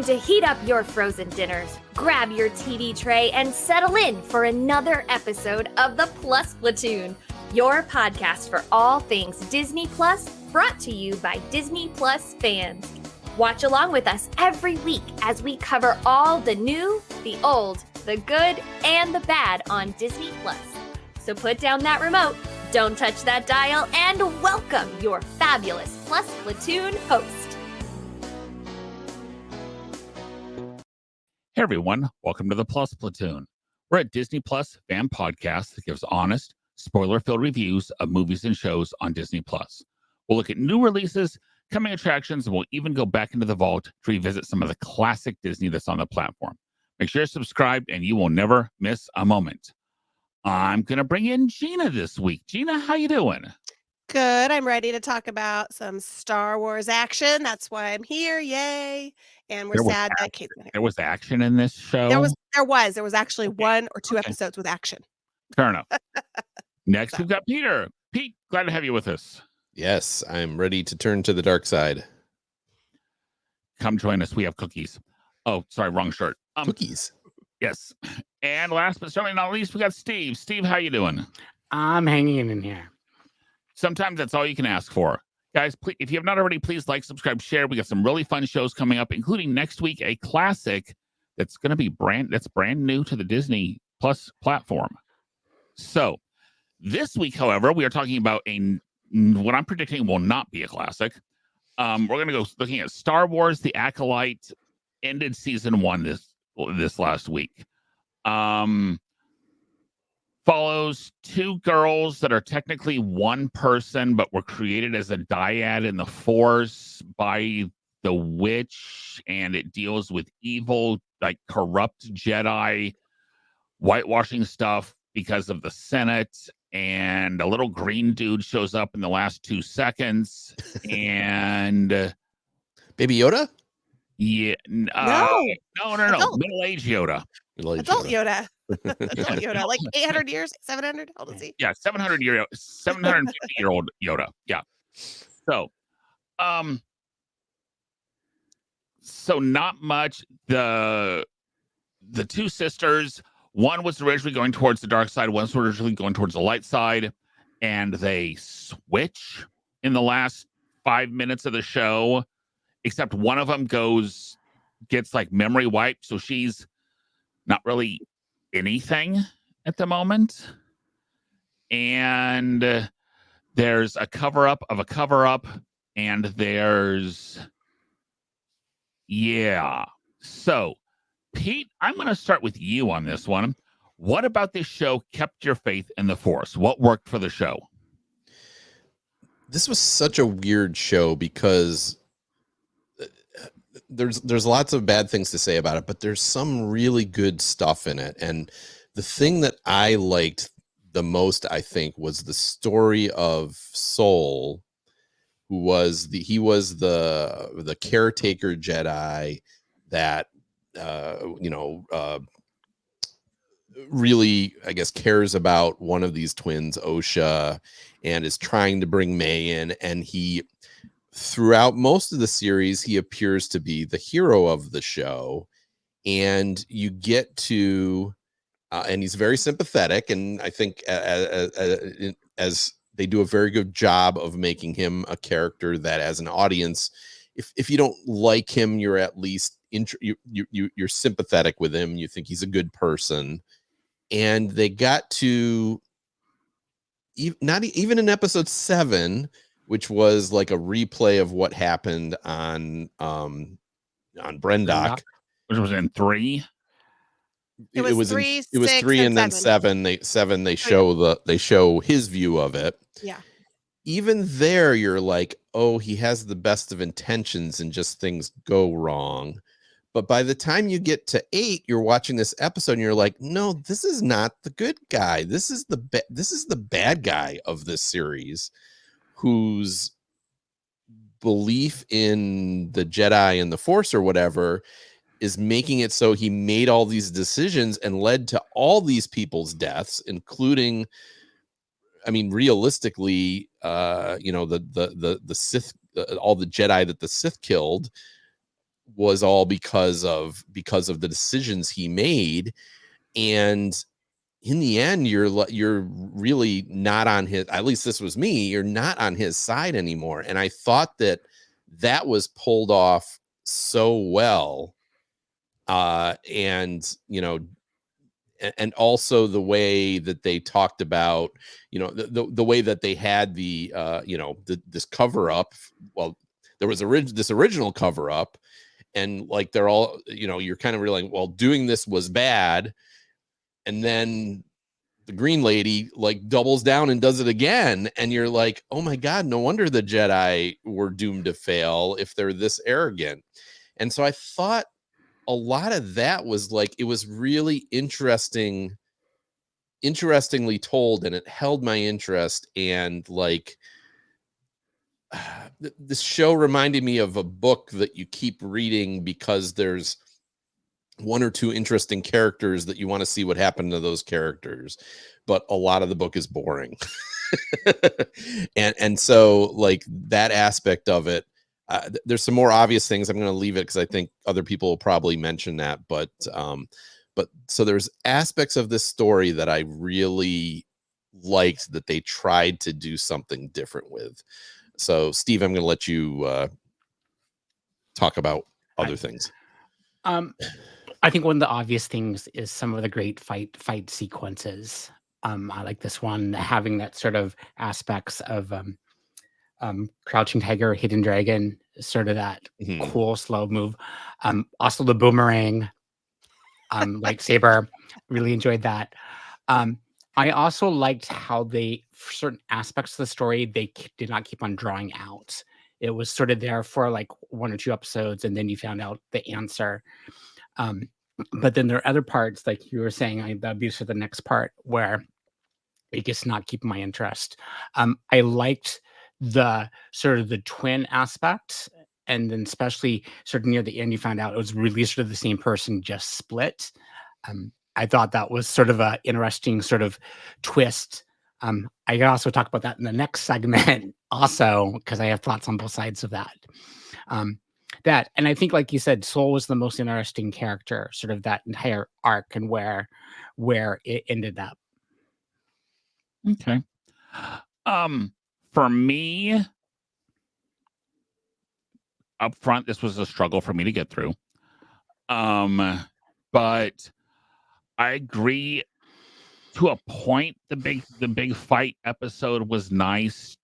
to heat up your frozen dinners, grab your TV tray, and settle in for another episode of the Plus Platoon, your podcast for all things Disney Plus, brought to you by Disney Plus fans. Watch along with us every week as we cover all the new, the old, the good, and the bad on Disney Plus. So put down that remote, don't touch that dial, and welcome your fabulous Plus Platoon host. Hey everyone, welcome to the Plus Platoon. We're a Disney Plus fan podcast that gives honest, spoiler-filled reviews of movies and shows on Disney Plus. We'll look at new releases, coming attractions, and we'll even go back into the vault to revisit some of the classic Disney that's on the platform. Make sure you're subscribed and you will never miss a moment. I'm going to bring in Gina this week. Gina, how you doing? Good. I'm ready to talk about some Star Wars action. That's why I'm here. Yay. And we're sad that Kate's not here. There was action in this show? There was actually one or two episodes with action. Fair enough. Next, we've got Peter. Pete, glad to have you with us. Yes, I'm ready to turn to the dark side. Come join us. We have cookies. Oh, sorry, wrong shirt. Cookies. Yes. And last but certainly not least, we got Steve. Steve, how you doing? I'm hanging in here. Sometimes that's all you can ask for. Guys, please, if you have not already, please like, subscribe, share. We got some really fun shows coming up, including next week, a classic that's going to be brand new to the Disney Plus platform. So this week, however, we are talking about what I'm predicting will not be a classic. We're going to go looking at Star Wars: The Acolyte. Ended season 1 this last week. Follows two girls that are technically one person, but were created as a dyad in the Force by the witch, and it deals with evil, like corrupt Jedi whitewashing stuff because of the Senate, and a little green dude shows up in the last 2 seconds, and Baby Yoda? Yeah, No. middle-aged Yoda. Adult Yoda. Adult Yoda. Like 800 years? 700? How old is he? Yeah, 750-year-old Yoda. Yeah. So, so not much. The two sisters, one was originally going towards the dark side, one was originally going towards the light side, and they switch in the last 5 minutes of the show, except one of them gets like memory wiped, so she's not really anything at the moment. And there's a cover-up of a cover-up, and So, Pete, I'm going to start with you on this one. What about this show kept your faith in the Force? What worked for the show? This was such a weird show because there's lots of bad things to say about it, but there's some really good stuff in it. And the thing that I liked the most, I think, was the story of Soul, who was the caretaker Jedi that really, I guess, cares about one of these twins, Osha, and is trying to bring May in. And throughout most of the series, he appears to be the hero of the show, and you get to, and he's very sympathetic, and I think as they do a very good job of making him a character that, as an audience, if you don't like him, you're at least you're sympathetic with him. You think he's a good person, and they got to not even in episode 7. Which was like a replay of what happened on Brendock. Which was in 3. It was 3, 3, and then 7. They show his view of it. Yeah. Even there, you're like, oh, he has the best of intentions, and just things go wrong. But by the time you get to 8, you're watching this episode, and you're like, no, this is not the good guy. This is the bad guy of this series, whose belief in the Jedi and the Force or whatever is making it so he made all these decisions and led to all these people's deaths, including, I mean, realistically, the Sith, all the Jedi that the Sith killed was all because of the decisions he made. And in the end, you're really not on his, at least this was me, you're not on his side anymore. And I thought that was pulled off so well. And, you know, and also the way that they talked about, you know, the way that they had the, you know, this cover up. Well, there was this original cover up, and like they're all, you know, you're kind of realizing, well, doing this was bad. And then the green lady like doubles down and does it again. And you're like, oh my God, no wonder the Jedi were doomed to fail if they're this arrogant. And so I thought a lot of that was like, it was really interestingly told, and it held my interest. And like, this show reminded me of a book that you keep reading because there's one or two interesting characters that you want to see what happened to those characters, but a lot of the book is boring. and so like that aspect of it, there's some more obvious things. I'm going to leave it because I think other people will probably mention that, but so there's aspects of this story that I really liked that they tried to do something different with. So Steve, I'm going to let you talk about other things. I think one of the obvious things is some of the great fight sequences. I like this one having that sort of aspects of Crouching Tiger, Hidden Dragon, sort of that cool slow move. Also the boomerang, lightsaber. Really enjoyed that. I also liked how they, for certain aspects of the story, they did not keep on drawing out. It was sort of there for like 1 or 2 episodes, and then you found out the answer. But then there are other parts, like you were saying, that'd be for the next part where it gets not keeping my interest. I liked the sort of the twin aspect, and then especially sort of near the end, you found out it was really sort of the same person, just split. I thought that was sort of a interesting sort of twist. I can also talk about that in the next segment also, because I have thoughts on both sides of that. And I think, like you said, Soul was the most interesting character, sort of that entire arc and where it ended up. Okay. For me, up front, this was a struggle for me to get through. But I agree to a point. The big fight episode was nice.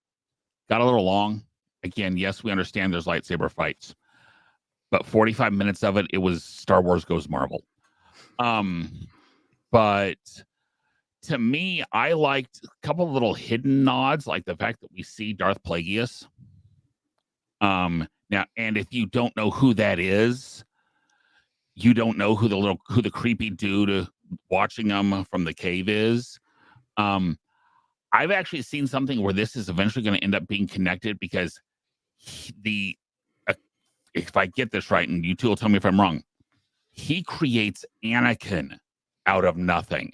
Got a little long. Again, yes, we understand there's lightsaber fights, but 45 minutes of it was Star Wars Goes Marvel. But to me, I liked a couple of little hidden nods, like the fact that we see Darth Plagueis. Now, and if you don't know who that is, you don't know who the creepy dude watching them from the cave is. I've actually seen something where this is eventually going to end up being connected, because if I get this right, and you two will tell me if I'm wrong, he creates Anakin out of nothing.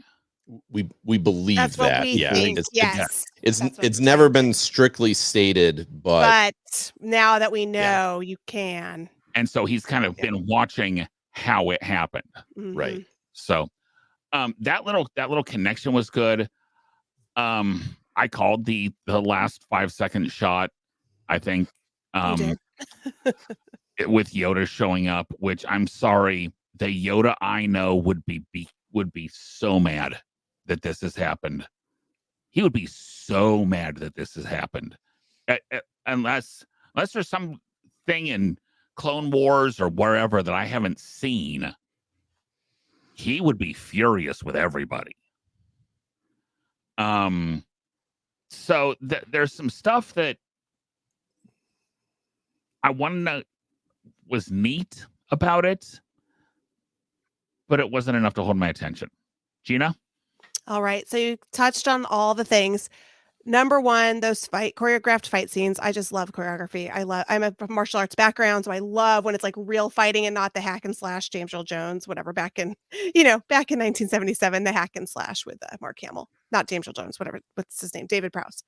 We believe That's that. what we think. Yes. It's It's never been strictly stated, but now that we know, you can. And so he's kind of been watching how it happened. Right. So that little connection was good. I called the last 5-second shot, I think, with Yoda showing up, which I'm sorry, the Yoda I know would be so mad that this has happened. He would be so mad that this has happened. Unless there's some thing in Clone Wars or wherever that I haven't seen, he would be furious with everybody. So there's some stuff that I want to know was neat about it, but it wasn't enough to hold my attention. Gina? All right. So you touched on all the things. Number one, those choreographed fight scenes. I just love choreography. I'm a martial arts background, so I love when it's like real fighting and not the hack and slash James Earl Jones, whatever, back in 1977, the hack and slash with Mark Hamill, not James Earl Jones, whatever, what's his name? David Prowse.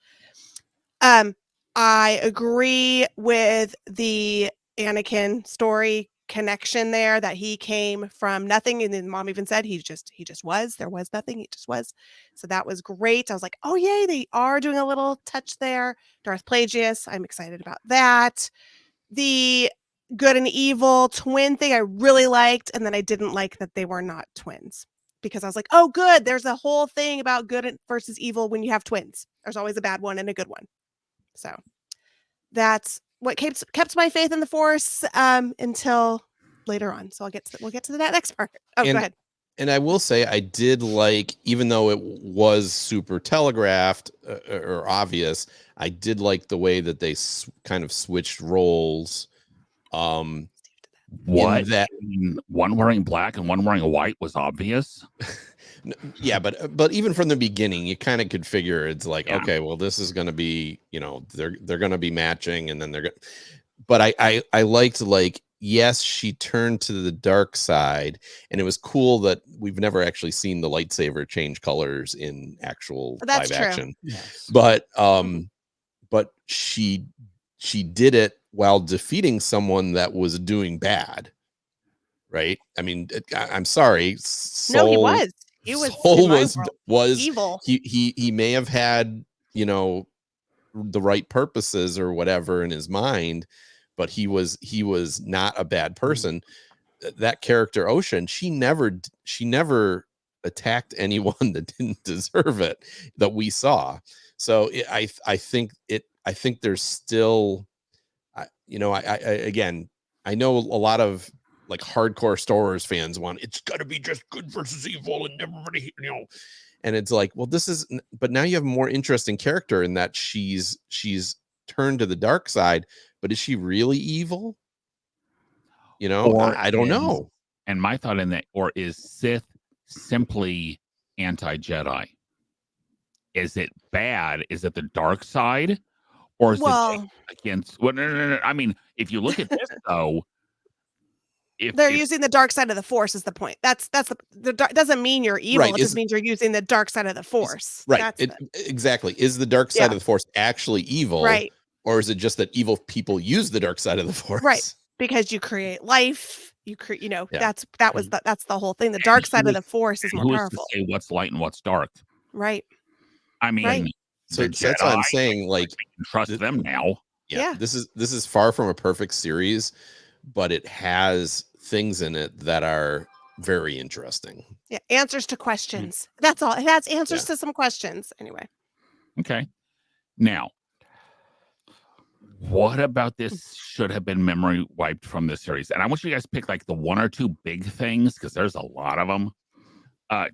I agree with the Anakin story connection there, that he came from nothing, and then mom even said he just was. There was nothing, he just was. So that was great. I was like, oh yay, they are doing a little touch there. Darth Plagueis, I'm excited about that. The good and evil twin thing I really liked, and then I didn't like that they were not twins, because I was like, oh good, there's a whole thing about good versus evil when you have twins. There's always a bad one and a good one. So that's what kept my faith in the Force until later on. So we'll get to that next part. Oh, go ahead. And I will say, I did like, even though it was super telegraphed or obvious, I did like the way that they kind of switched roles. What? One wearing black and one wearing white was obvious. Yeah, but even from the beginning, you kind of could figure it's like, Yeah. okay, well, this is going to be, they're going to be matching, and then they're going. But I liked, like, yes, she turned to the dark side, and it was cool that we've never actually seen the lightsaber change colors in actual live action. Yes. But but she did it while defeating someone that was doing bad, right? I mean, I'm sorry, No, he was. He was. Soul in my was world, evil. He may have had, the right purposes or whatever in his mind, but he was not a bad person. That character Ocean, she never attacked anyone that didn't deserve it, that we saw. So I think there's still, again, I know a lot of, like, hardcore Star Wars fans want, it's got to be just good versus evil and everybody, and it's like, well, but now you have a more interesting character in that she's turned to the dark side, but is she really evil? I don't know. And my thought in that, or is Sith simply anti-Jedi? Is it bad? Is it the dark side? Or is it against? Well, no. I mean, if you look at this, though, if they're using the dark side of the Force is the point. That's the doesn't mean you're evil. Right, it just means you're using the dark side of the Force. Right. Exactly. Is the dark side of the Force actually evil? Right. Or is it just that evil people use the dark side of the Force? Right. Because you create life. You create. That's the whole thing. The dark side of the Force is more powerful. Who is to say what's light and what's dark? Right. I mean, so that's what I'm saying. Like, we can trust them now. Yeah. This is far from a perfect series, but it has things in it that are very interesting. Yeah, answers to questions. That's all. It has answers to some questions. Anyway. Okay. Now, what about this should have been memory wiped from this series? And I want you guys to pick, like, the one or two big things, because there's a lot of them.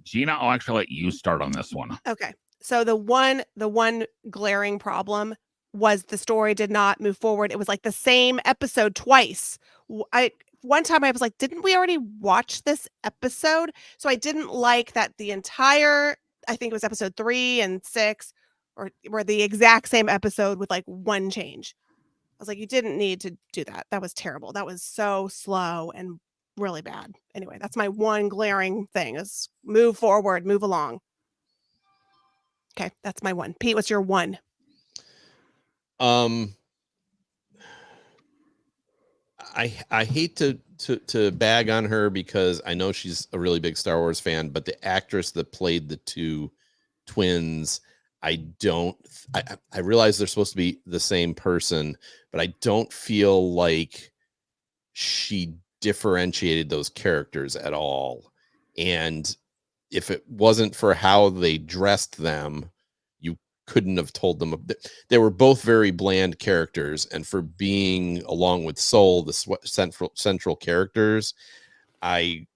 Gina, I'll actually let you start on this one. Okay. So the one glaring problem was the story did not move forward. It was like the same episode twice. One time I was like, didn't we already watch this episode? So I didn't like that the entire, I think it was episode 3 and 6, were the exact same episode with, like, one change. I was like, you didn't need to do that. That was terrible. That was so slow and really bad. Anyway, that's my one glaring thing, is move forward, move along. Okay, that's my one. Pete, what's your one? I hate to bag on her, because I know she's a really big Star Wars fan, but the actress that played the two twins, I realize they're supposed to be the same person, but I don't feel like she differentiated those characters at all. And if it wasn't for how they dressed them, you couldn't have told them. They were both very bland characters, and for being, along with Soul, the central characters, I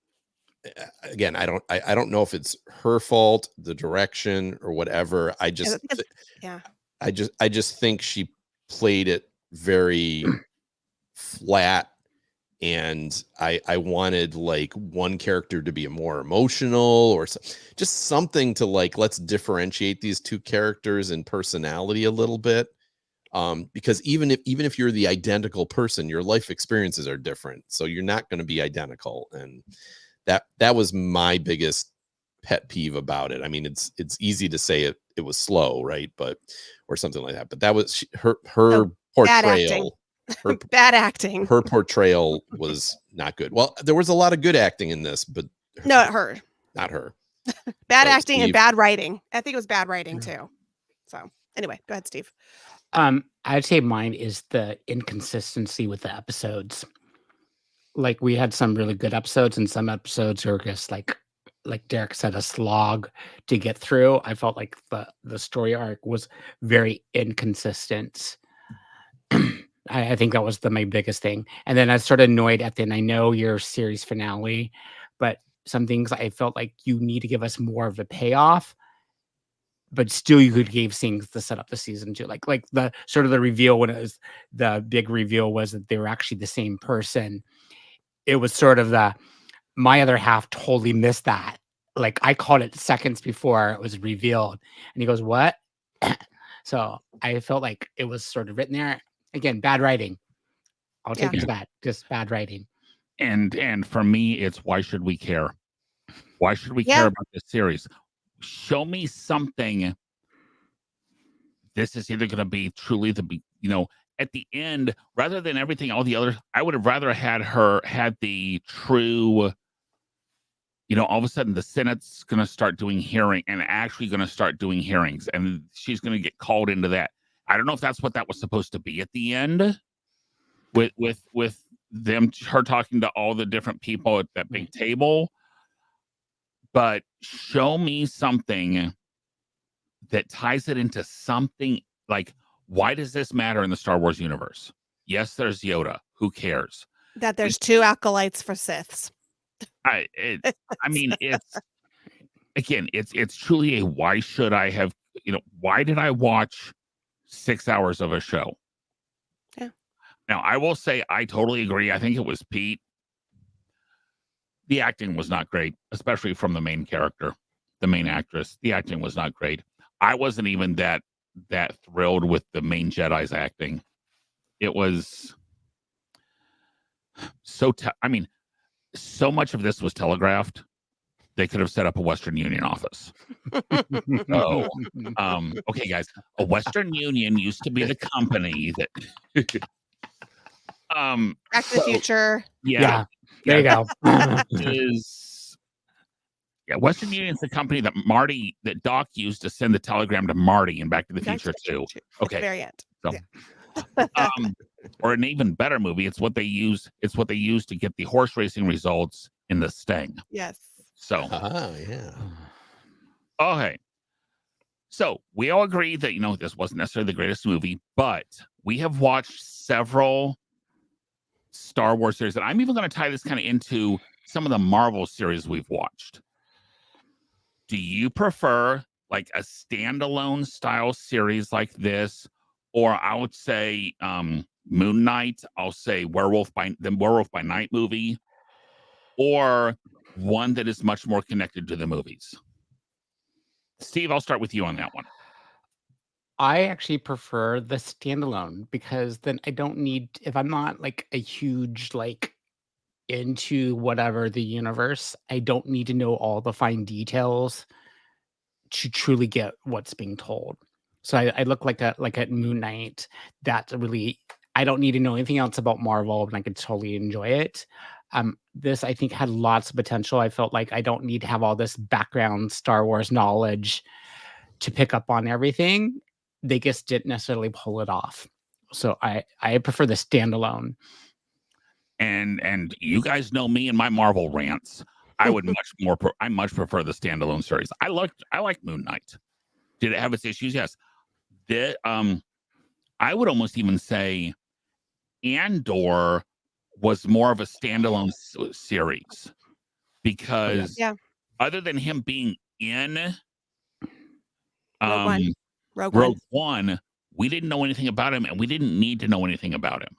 don't know if it's her fault, the direction, or whatever. I just think she played it very flat, and I wanted, like, one character to be more emotional, or just something to, like, let's differentiate these two characters in personality a little bit, because even if you're the identical person, your life experiences are different, so you're not going to be identical. And that was my biggest pet peeve about it. I mean, it's easy to say it was slow, right? But, or something like that, but that was her portrayal. Her Bad acting. her portrayal was not good. Well, there was a lot of good acting in this, but No, her. not her. Bad So, acting and Steve? bad writing. I think it was bad writing too. So anyway, go ahead, Steve. I'd say mine is the inconsistency with the episodes. Like we had some really good episodes, and some episodes are just like Derek said, a slog to get through. I felt like the story arc was very inconsistent. I think that was my biggest thing. And then I was sort of annoyed at the end. I know your series finale, but some things I felt like you need to give us more of a payoff. But still, you could give things to set up the season 2, like the sort of the reveal when it was the big reveal was that they were actually the same person. It was sort of my other half totally missed that. Like I called it seconds before it was revealed, and he goes, "What?" So I felt like it was sort of written there. Again, bad writing. I'll take it to that. Just bad writing. And for me, it's why should we care? Why should we care about this series? Show me something. This is either going to be truly at the end, rather than everything, all the others, I would have rather had the true, all of a sudden the Senate's going to start doing hearing and actually going to start doing hearings, and she's going to get called into that. I don't know if that's what that was supposed to be at the end with her talking to all the different people at that big table. But show me something that ties it into something. Like, why does this matter in the Star Wars universe? Yes, there's Yoda. Who cares? That there's 2 acolytes for Siths. It's truly a why should I have, why did I watch 6 hours of a show? Yeah. Now, I will say I totally agree. I think it was Pete. The acting was not great, especially from the main character, the main actress. The acting was not great. I wasn't even that thrilled with the main Jedi's acting. It was so so much of this was telegraphed. They could have set up a Western Union office. Okay, guys, a Western Union used to be the company that Back to the Future. Yeah. There you go. Western Union's the company that Doc used to send the telegram to Marty in Back to the Future too. Okay. At the very end. So, or an even better movie, it's what they use to get the horse racing results in the Sting. Yes. So yeah. Okay. So we all agree that this wasn't necessarily the greatest movie, but we have watched several Star Wars series, and I'm even going to tie this kind of into some of the Marvel series we've watched. Do you prefer like a standalone style series like this, or I would say Moon Knight? I'll say Werewolf by Night movie, or one that is much more connected to the movies. Steve, I'll start with you on that one. I actually prefer the standalone because then I don't need, if I'm not like a huge into whatever the universe, I don't need to know all the fine details to truly get what's being told. So I look like at Moon Knight. That's really, I don't need to know anything else about Marvel, and I could totally enjoy it. This I think had lots of potential. I felt like I don't need to have all this background Star Wars knowledge to pick up on everything. They just didn't necessarily pull it off. So I prefer the standalone. And you guys know me and my Marvel rants. I would much prefer the standalone series. I like Moon Knight. Did it have its issues? Yes. I would almost even say Andor was more of a standalone series because other than him being in Rogue One, we didn't know anything about him, and we didn't need to know anything about him.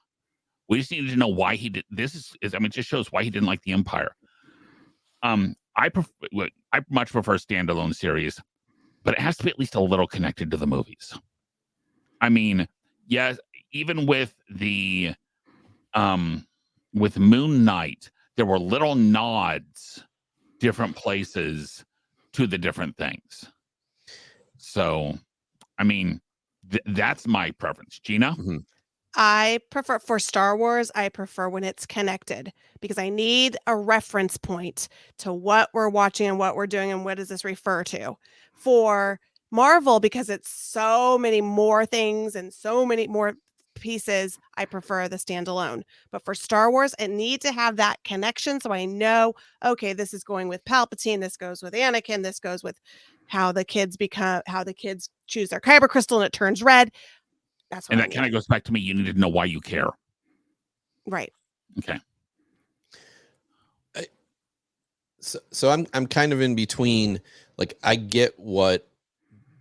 We just needed to know why he did. It just shows why he didn't like the Empire. I much prefer standalone series, but it has to be at least a little connected to the movies. I mean, yes, even with with Moon Knight, there were little nods, different places to the different things. So, I mean, that's my preference. Gina? Mm-hmm. I prefer for Star Wars, I prefer when it's connected because I need a reference point to what we're watching and what we're doing and what does this refer to. For Marvel, because it's so many more things and so many more pieces, I prefer the standalone. But for Star Wars, it needs to have that connection so I know, okay, this is going with Palpatine, this goes with Anakin, this goes with how the kids choose their kyber crystal and it turns red. That's what And I that kind need. of goes back to me. You need to know why you care. Right. Okay. So I'm kind of in between. Like, I get what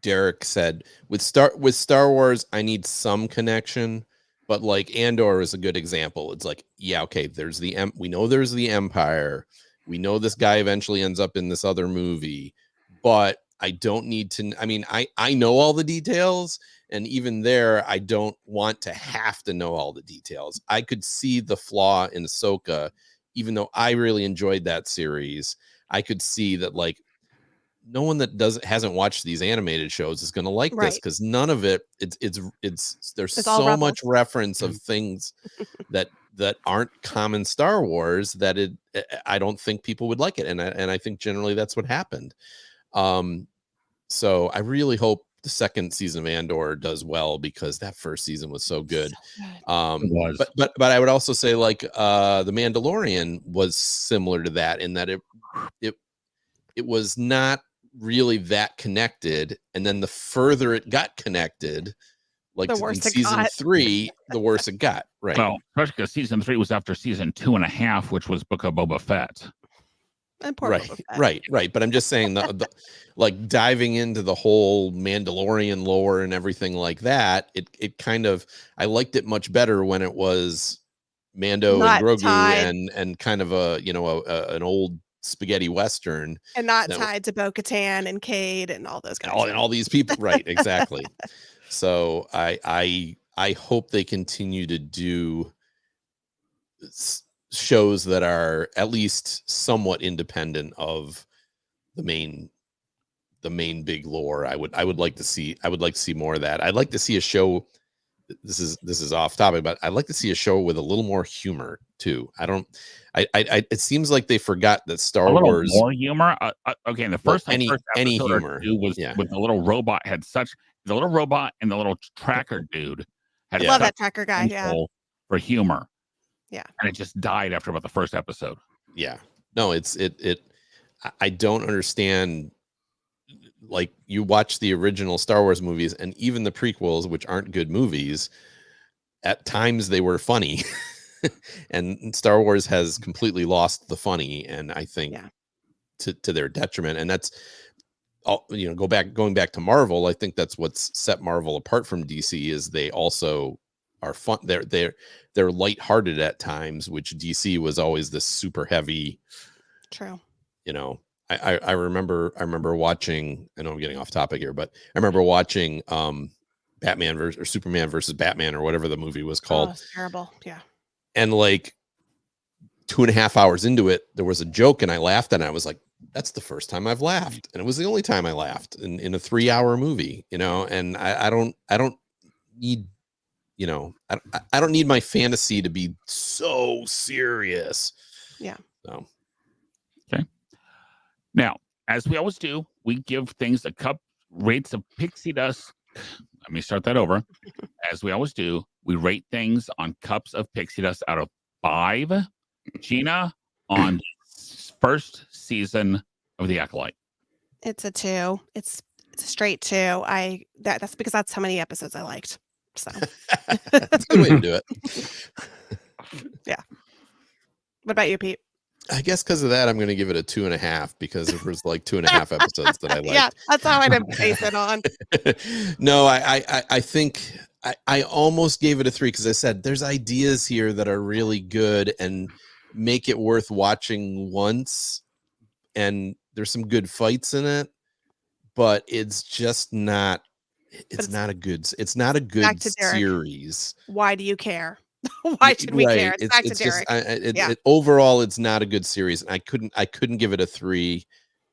Derek said with Star Wars. I need some connection, but like Andor is a good example. It's like, yeah, okay, we know there's the Empire. We know this guy eventually ends up in this other movie, but I don't need to. I mean, I know all the details, and even there, I don't want to have to know all the details. I could see the flaw in Ahsoka, even though I really enjoyed that series. I could see that, like, no one that hasn't watched these animated shows is going to like this Right. because none of it there's It's all so much Rebels. reference of things that aren't common Star Wars that I don't think people would like it, and I think generally that's what happened. So I really hope the second season of Andor does well because that first season was so good. It was. But I would also say, like, the Mandalorian was similar to that in that it was not really that connected, and then the further it got connected, like The in worse it season got. 3, the worse it got. Right. Well, especially because season 3 was after season 2.5, which was Book of Boba Fett. And poor Boba Fett. Right. But I'm just saying the like diving into the whole Mandalorian lore and everything like that, it kind of, I liked it much better when it was Mando and Not Grogu tied. and kind of an old spaghetti western, And not that- tied to Bo-Katan and Cade and all those guys. and all these people. Right, exactly. So I hope they continue to do shows that are at least somewhat independent of the main big lore. I would like to see more of that. I'd like to see a show. This is off topic, but I'd like to see a show with a little more humor too. It seems like they forgot that Star Wars more humor. Okay, and the first any episode humor or two was with the little robot the little robot and the little tracker dude had I love such that tracker guy. Yeah. potential for humor. Yeah. And it just died after about the first episode. Yeah. No, I don't understand. Like, you watch the original Star Wars movies and even the prequels, which aren't good movies, at times they were funny. And Star Wars has completely lost the funny, and I think to their detriment. And that's all, going back to Marvel, I think that's what's set Marvel apart from DC is they also are fun. They're lighthearted at times, which DC was always this super heavy. True. I remember watching, I know I'm getting off topic here, but I remember watching Batman or Superman versus Batman or whatever the movie was called. Oh, it's terrible. Yeah. And like 2.5 hours into it, there was a joke and I laughed, and I was like, that's the first time I've laughed. And it was the only time I laughed in a 3-hour movie, and I don't need, I don't need my fantasy to be so serious. Yeah. So. Okay. Now, as we always do, we give things a cup rates of pixie dust. Let me start that over. As we always do, we rate things on cups of pixie dust out of 5. Gina, on first season of The Acolyte. It's a 2. It's a straight 2. That's because that's how many episodes I liked. So that's a good way to do it. Yeah. What about you, Pete? I guess because of that, I'm going to give it a 2.5 because there was like 2.5 episodes that I liked. Yeah, that's how I didn't base it on. No, I think I almost gave it a 3 because I said there's ideas here that are really good and make it worth watching once, and there's some good fights in it, but it's just not. It's not a good series. Why do you care? Why should we care? It's back to Derek. Overall, it's not a good series. And I couldn't give it a 3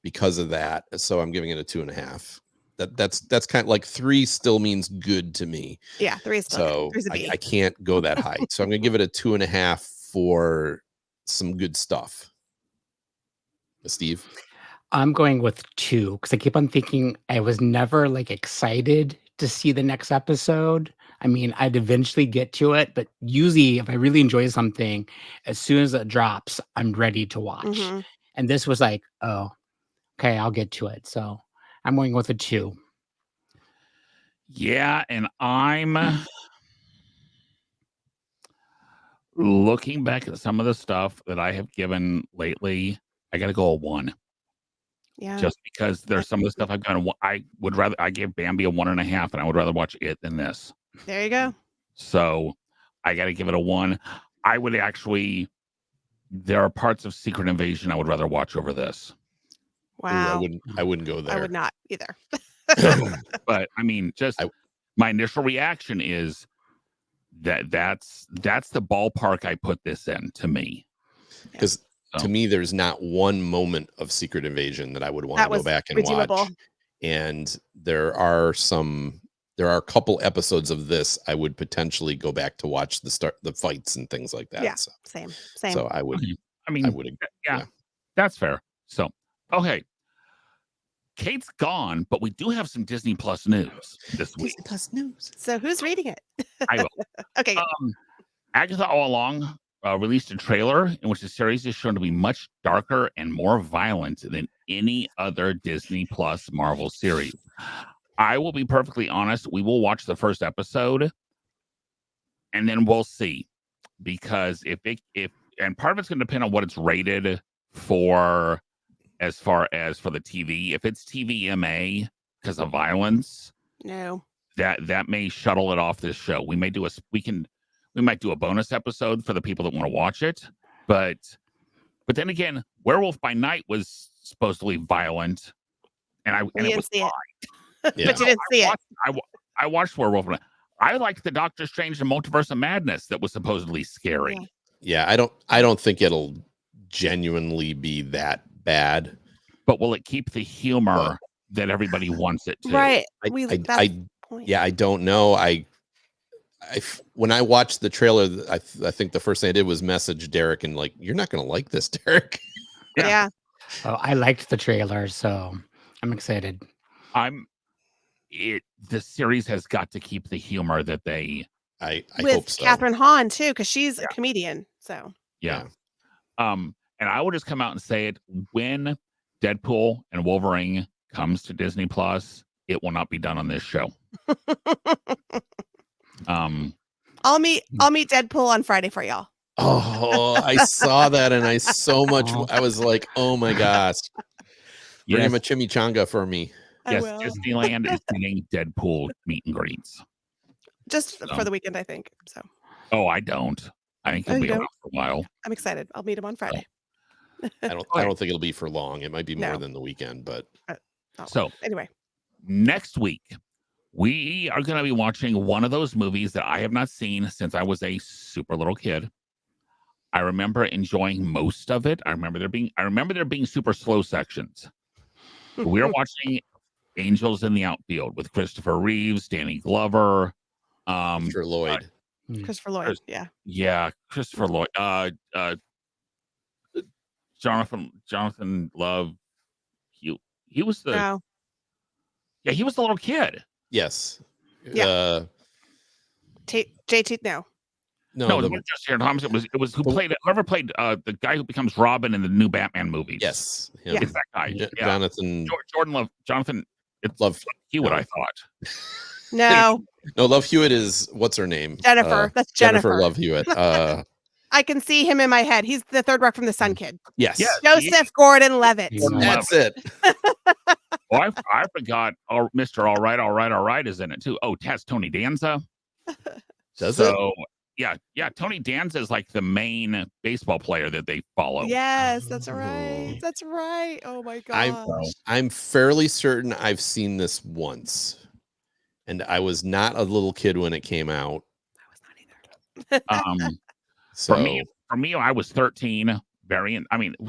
because of that. So I'm giving it a 2.5. That's kind of like 3 still means good to me. Yeah, 3 is still So good. 3's a B. I can't go that high. So I'm gonna give it a 2.5 for some good stuff. Steve? I'm going with 2 because I keep on thinking I was never like excited to see the next episode. I mean, I'd eventually get to it, but usually if I really enjoy something, as soon as it drops, I'm ready to watch. Mhm. And this was like, oh, okay, I'll get to it. So I'm going with a 2. Yeah, and I'm looking back at some of the stuff that I have given lately. I got to go a 1. Yeah. Just because there's some of the stuff I've done. I gave Bambi a 1.5, and I would rather watch it than this. There you go. So I got to give it a 1. I would actually. There are parts of Secret Invasion I would rather watch over this. Ooh, Wow. I wouldn't go there. I would not either. But I mean, just my initial reaction is that's the ballpark I put this in to me. Because to me, there's not one moment of Secret Invasion that I would want to go back and watch. And there are a couple episodes of this I would potentially go back to watch the fights and things like that. Yeah, so, same. So I would. I mean, yeah, that's fair. So okay, Kate's gone, but we do have some Disney Plus news this week. Disney Plus news. So who's reading it? I will. Okay. Agatha All Along released a trailer in which the series is shown to be much darker and more violent than any other Disney Plus Marvel series. I will be perfectly honest. We will watch the first episode and then we'll see, because and part of it's going to depend on what it's rated for as far as for the TV. If it's TVMA because of violence, No. that may shuttle it off this show. We might do a bonus episode for the people that want to watch it, but then again, Werewolf by Night was supposedly violent, and it was fine. But you didn't see it. I watched Werewolf by Night. I liked the Doctor Strange and Multiverse of Madness that was supposedly scary. Yeah, I don't think it'll genuinely be that bad. But will it keep the humor that everybody wants it to? Right. I don't know. When I watched the trailer, I think the first thing I did was message Derek and like, you're not going to like this, Derek. Yeah. Oh, I liked the trailer, so I'm excited. The series has got to keep the humor that they. I with hope so. Catherine Hahn too, because she's a comedian. So yeah. And I will just come out and say it: when Deadpool and Wolverine comes to Disney Plus, it will not be done on this show. I'll meet Deadpool on Friday for y'all. Oh, I saw that and I was like, oh my gosh. Bring him a chimichanga for me. Yes, Disneyland is doing Deadpool meet and greets. Just for the weekend, I think. So. Oh, I don't. I think he'll be around for a while. I'm excited. I'll meet him on Friday. I don't think it'll be for long. It might be more than the weekend, but so anyway. Next week, we are going to be watching one of those movies that I have not seen since I was a super little kid. I remember enjoying most of it. I remember there being super slow sections. We are watching Angels in the Outfield with Christopher Reeves, Danny Glover, Christopher Lloyd. Christopher Lloyd, yeah. Yeah, Christopher Lloyd. Jonathan Love. He was the he was the little kid. Yes. Yeah. JT No, it wasn't just Aaron Thomas. It was whoever played the guy who becomes Robin in the new Batman movies. Yes. It's that guy. Jonathan Jordan Love. Jonathan. It's Love Hewitt, I thought. No, Love Hewitt is what's her name? Jennifer. That's Jennifer. Love Hewitt. I can see him in my head. He's the third rock from the Sun Kid. Yes. Joseph Gordon-Levitt. That's it. Oh, I forgot. Oh, Mr. All Right is in it too. Oh, that's Tony Danza. Does it? Yeah. Tony Danza is like the main baseball player that they follow. Yes, that's right. That's right. Oh my god. I'm fairly certain I've seen this once, and I was not a little kid when it came out. I was not either. For me, I was 13.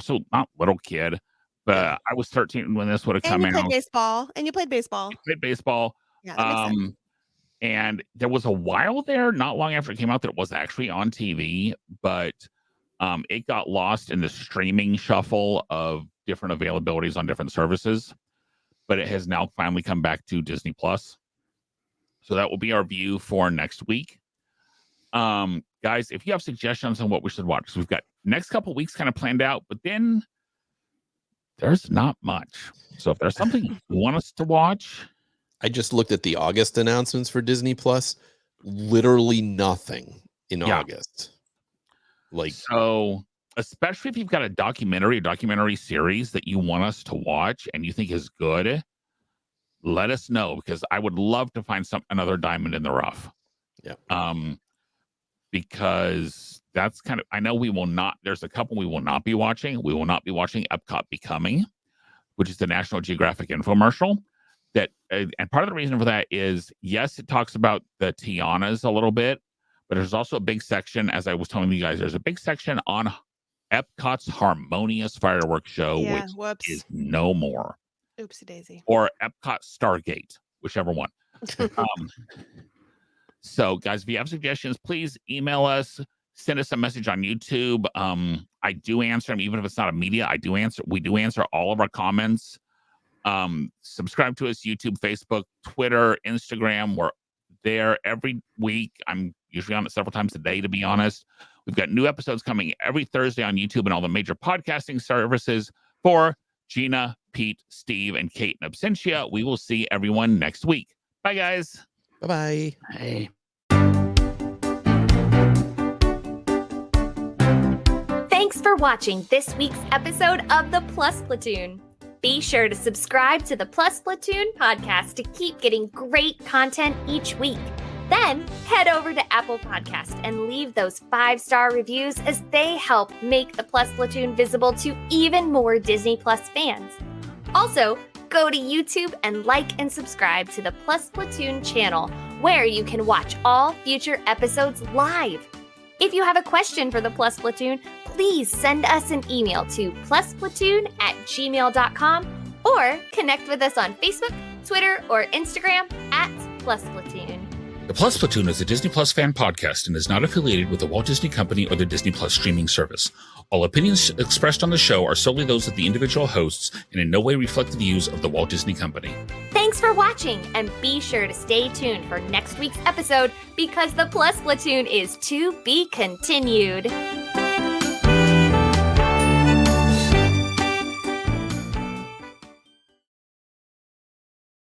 So not little kid, But Yeah. I was 13 when this would have And come you played out. baseball. And you played baseball. Played baseball. Yeah, that makes sense. And there was a while there, not long after it came out, that it was actually on TV, but it got lost in the streaming shuffle of different availabilities on different services. But it has now finally come back to Disney Plus. So that will be our view for next week. Guys, if you have suggestions on what we should watch, because we've got next couple weeks kind of planned out, but then there's not much. So if there's something you want us to watch, I just looked at the August announcements for Disney Plus. Literally nothing in August. Like, so especially if you've got a documentary series that you want us to watch and you think is good, let us know, because I would love to find another diamond in the rough. Yeah. Because that's kind of, I know we will not, there's a couple we will not be watching. We will not be watching Epcot Becoming, which is the National Geographic infomercial. That and part of the reason for that is, yes, it talks about the Tianas a little bit, but there's also a big section, as I was telling you guys, there's a big section on Epcot's Harmonious Fireworks Show, which is no more. Oopsie daisy. Or Epcot Stargate, whichever one. So, guys, if you have suggestions, please email us, send us a message on YouTube. I do answer them, even if it's not immediate. We do answer all of our comments. Subscribe to us, YouTube, Facebook, Twitter, Instagram. We're there every week. I'm usually on it several times a day, to be honest. We've got new episodes coming every Thursday on YouTube and all the major podcasting services. For Gina, Pete, Steve, and Kate in absentia, we will see everyone next week. Bye, guys. bye-bye. Hey. Thanks for watching this week's episode of the Plus Platoon. Be sure to subscribe to the Plus Platoon podcast to keep getting great content each week. Then head over to Apple Podcast and leave those 5-star reviews, as they help make the Plus Platoon visible to even more Disney Plus fans. Also, go to YouTube and like and subscribe to the Plus Platoon channel, where you can watch all future episodes live. If you have a question for the Plus Platoon, please send us an email to plusplatoon@gmail.com or connect with us on Facebook, Twitter, or Instagram @plusplatoon. The Plus Platoon is a Disney Plus fan podcast and is not affiliated with the Walt Disney Company or the Disney Plus streaming service. All opinions expressed on the show are solely those of the individual hosts and in no way reflect the views of the Walt Disney Company. Thanks for watching, and be sure to stay tuned for next week's episode, because the Plus Platoon is to be continued.